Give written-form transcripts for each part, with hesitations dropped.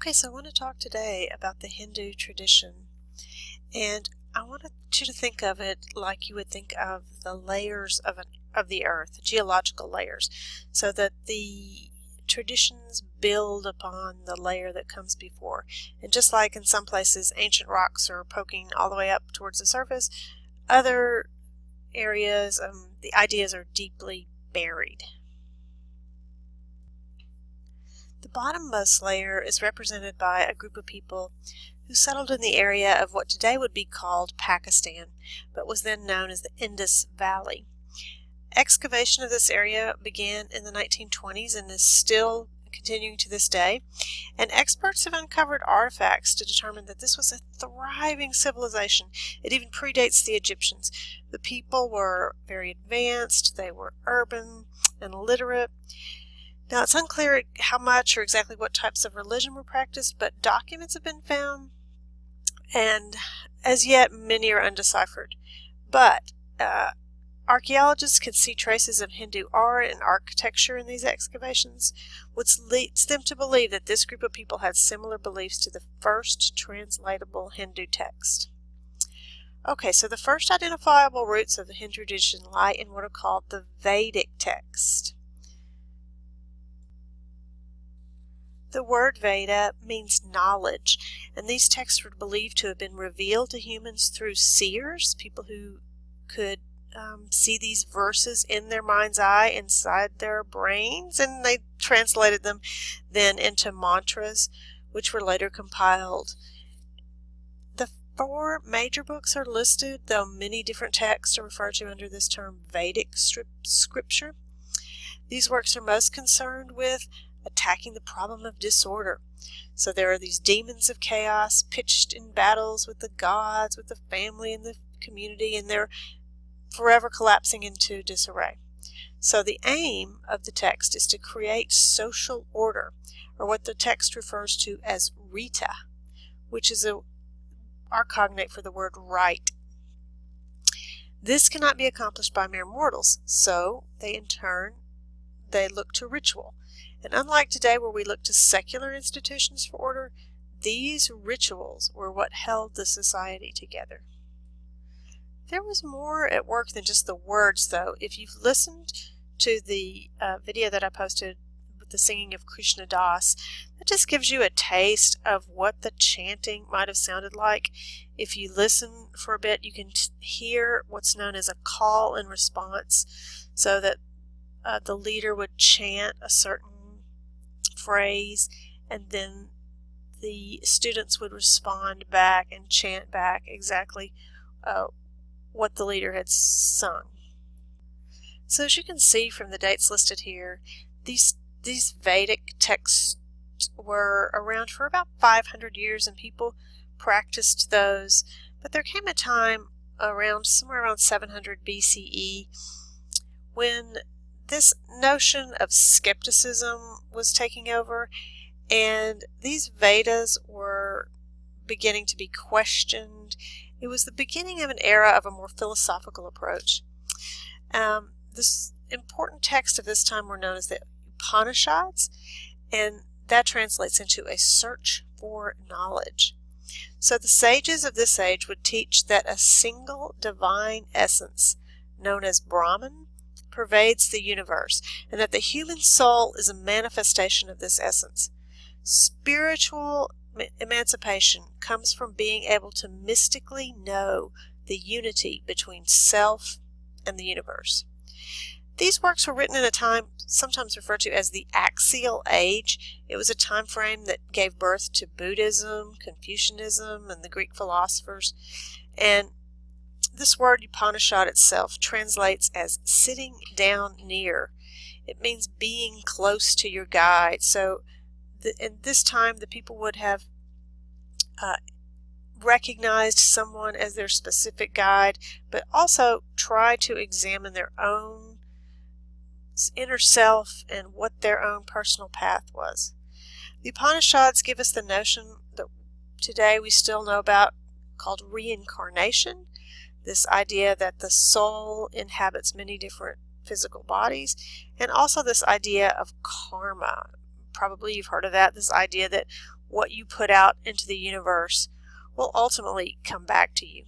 Okay, so I want to talk today about the Hindu tradition, and I want you to think of it like you would think of the layers of the earth, the geological layers, so that the traditions build upon the layer that comes before. And just like in some places ancient rocks are poking all the way up towards the surface, other areas the ideas are deeply buried. The bottommost layer is represented by a group of people who settled in the area of what today would be called Pakistan, but was then known as the Indus Valley. Excavation of this area began in the 1920s and is still continuing to this day, and experts have uncovered artifacts to determine that this was a thriving civilization. It even predates the Egyptians. The people were very advanced, they were urban and literate. Now, it's unclear how much or exactly what types of religion were practiced, but documents have been found, and as yet many are undeciphered. But archaeologists can see traces of Hindu art and architecture in these excavations, which leads them to believe that this group of people had similar beliefs to the first translatable Hindu text. Okay, so the first identifiable roots of the Hindu tradition lie in what are called the Vedic text. The word Veda means knowledge, and these texts were believed to have been revealed to humans through seers, people who could see these verses in their mind's eye inside their brains, and they translated them then into mantras, which were later compiled. The 4 major books are listed, though many different texts are referred to under this term Vedic scripture. These works are most concerned with attacking the problem of disorder. So there are these demons of chaos pitched in battles with the gods, with the family and the community, and they're forever collapsing into disarray. So the aim of the text is to create social order, or what the text refers to as Rita, which is our cognate for the word right. This cannot be accomplished by mere mortals, so they look to ritual. And unlike today where we look to secular institutions for order, these rituals were what held the society together. There was more at work than just the words, though. If you've listened to the video that I posted with the singing of Krishna Das, that just gives you a taste of what the chanting might have sounded like. If you listen for a bit, you can hear what's known as a call and response, so that the leader would chant a certain phrase, and then the students would respond back and chant back exactly what the leader had sung. So as you can see from the dates listed here, these Vedic texts were around for about 500 years, and people practiced those. But there came a time somewhere around 700 BCE when this notion of skepticism was taking over, and these Vedas were beginning to be questioned. It was the beginning of an era of a more philosophical approach. This important text of this time were known as the Upanishads, and that translates into a search for knowledge. So the sages of this age would teach that a single divine essence, known as Brahman, pervades the universe, and that the human soul is a manifestation of this essence. Spiritual emancipation comes from being able to mystically know the unity between self and the universe. These works were written in a time sometimes referred to as the Axial Age. It was a time frame that gave birth to Buddhism, Confucianism, and the Greek philosophers. And this word Upanishad itself translates as sitting down near. It means being close to your guide. So in this time, the people would have recognized someone as their specific guide, but also try to examine their own inner self and what their own personal path was. The Upanishads give us the notion that today we still know about, called reincarnation. This idea that the soul inhabits many different physical bodies, and also this idea of karma. Probably you've heard of that, this idea that what you put out into the universe will ultimately come back to you.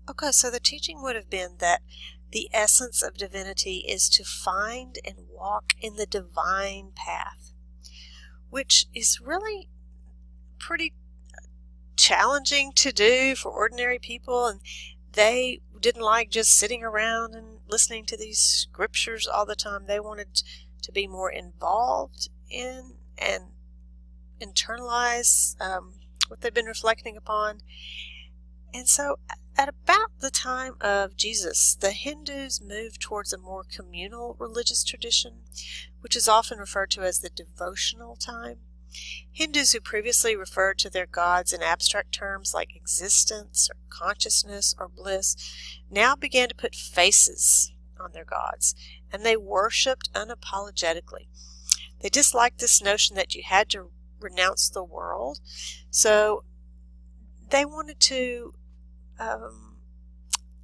Okay, so the teaching would have been that the essence of divinity is to find and walk in the divine path, which is really pretty challenging to do for ordinary people, and they didn't like just sitting around and listening to these scriptures all the time. They wanted to be more involved in and internalize what they've been reflecting upon. And so at about the time of Jesus, the Hindus moved towards a more communal religious tradition, which is often referred to as the devotional time. Hindus who previously referred to their gods in abstract terms like existence or consciousness or bliss now began to put faces on their gods, and they worshipped unapologetically. They disliked this notion that you had to renounce the world, so they wanted to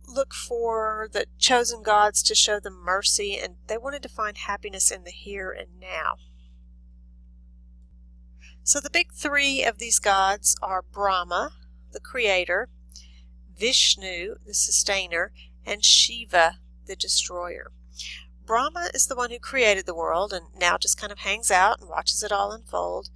look for the chosen gods to show them mercy, and they wanted to find happiness in the here and now. So the big three of these gods are Brahma, the creator, Vishnu, the sustainer, and Shiva, the destroyer. Brahma is the one who created the world and now just kind of hangs out and watches it all unfold.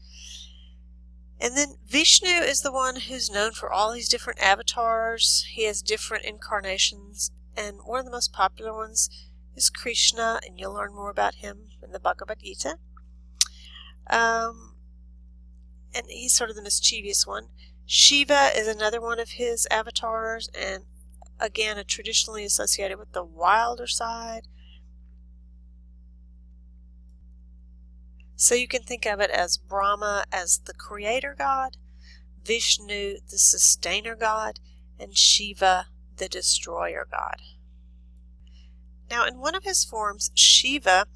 And then Vishnu is the one who's known for all these different avatars. He has different incarnations, and one of the most popular ones is Krishna, and you'll learn more about him in the Bhagavad Gita. And he's sort of the mischievous one. Shiva is another one of his avatars, and again, traditionally associated with the wilder side. So you can think of it as Brahma as the creator god, Vishnu the sustainer god, and Shiva the destroyer god. Now, in one of his forms, Shiva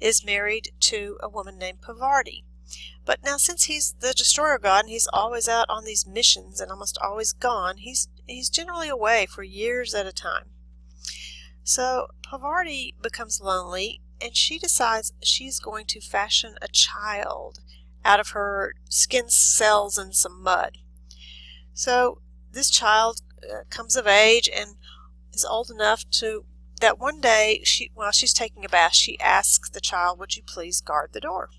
is married to a woman named Parvati. But now, since he's the destroyer god and he's always out on these missions and almost always gone, he's generally away for years at a time. So Parvati becomes lonely, and she decides she's going to fashion a child out of her skin cells and some mud. So this child comes of age and is old enough that one day, while she's taking a bath, she asks the child, "Would you please guard the door?"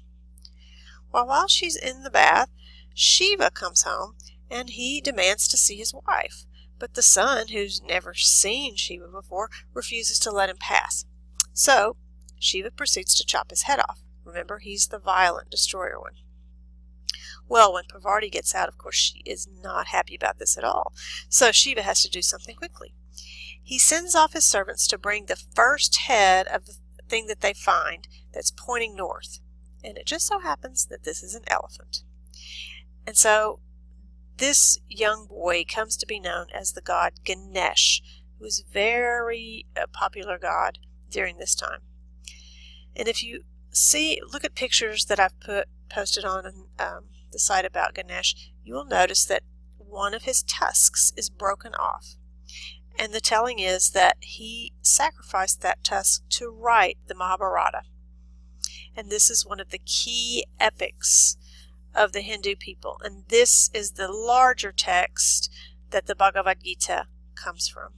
Well, while she's in the bath, Shiva comes home and he demands to see his wife. But the son, who's never seen Shiva before, refuses to let him pass. So Shiva proceeds to chop his head off. Remember, he's the violent destroyer one. Well, when Parvati gets out, of course, she is not happy about this at all. So Shiva has to do something quickly. He sends off his servants to bring the first head of the thing that they find that's pointing north. And it just so happens that this is an elephant. And so this young boy comes to be known as the god Ganesh, who is a very popular god during this time. And if you look at pictures that I've posted on the site about Ganesh, you will notice that one of his tusks is broken off. And the telling is that he sacrificed that tusk to write the Mahabharata. And this is one of the key epics of the Hindu people. And this is the larger text that the Bhagavad Gita comes from.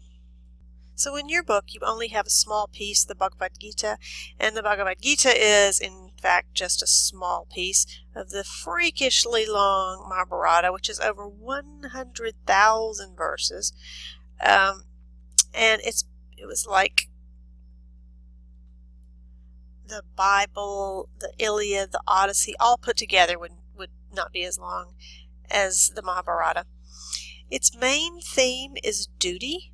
So in your book, you only have a small piece, the Bhagavad Gita, and the Bhagavad Gita is, in fact, just a small piece of the freakishly long Mahabharata, which is over 100,000 verses. And it was like the Bible, the Iliad, the Odyssey, all put together would not be as long as the Mahabharata. Its main theme is duty,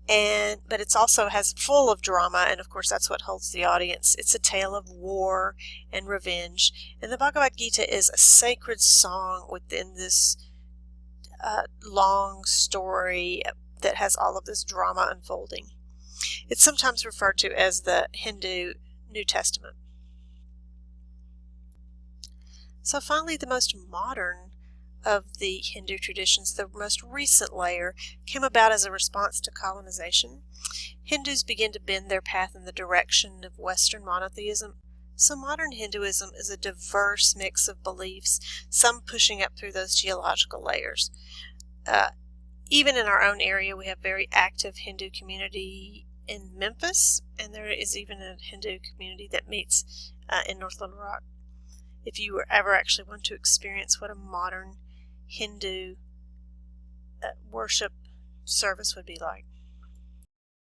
but it's also has full of drama, and of course that's what holds the audience. It's a tale of war and revenge, and the Bhagavad Gita is a sacred song within this long story that has all of this drama unfolding. It's sometimes referred to as the Hindu New Testament. So finally, the most modern of the Hindu traditions, the most recent layer, came about as a response to colonization. Hindus began to bend their path in the direction of Western monotheism, So modern Hinduism is a diverse mix of beliefs, some pushing up through those geological layers. Even in our own area, we have very active Hindu community in Memphis, and there is even a Hindu community that meets in North Little Rock. If you ever actually want to experience what a modern Hindu worship service would be like.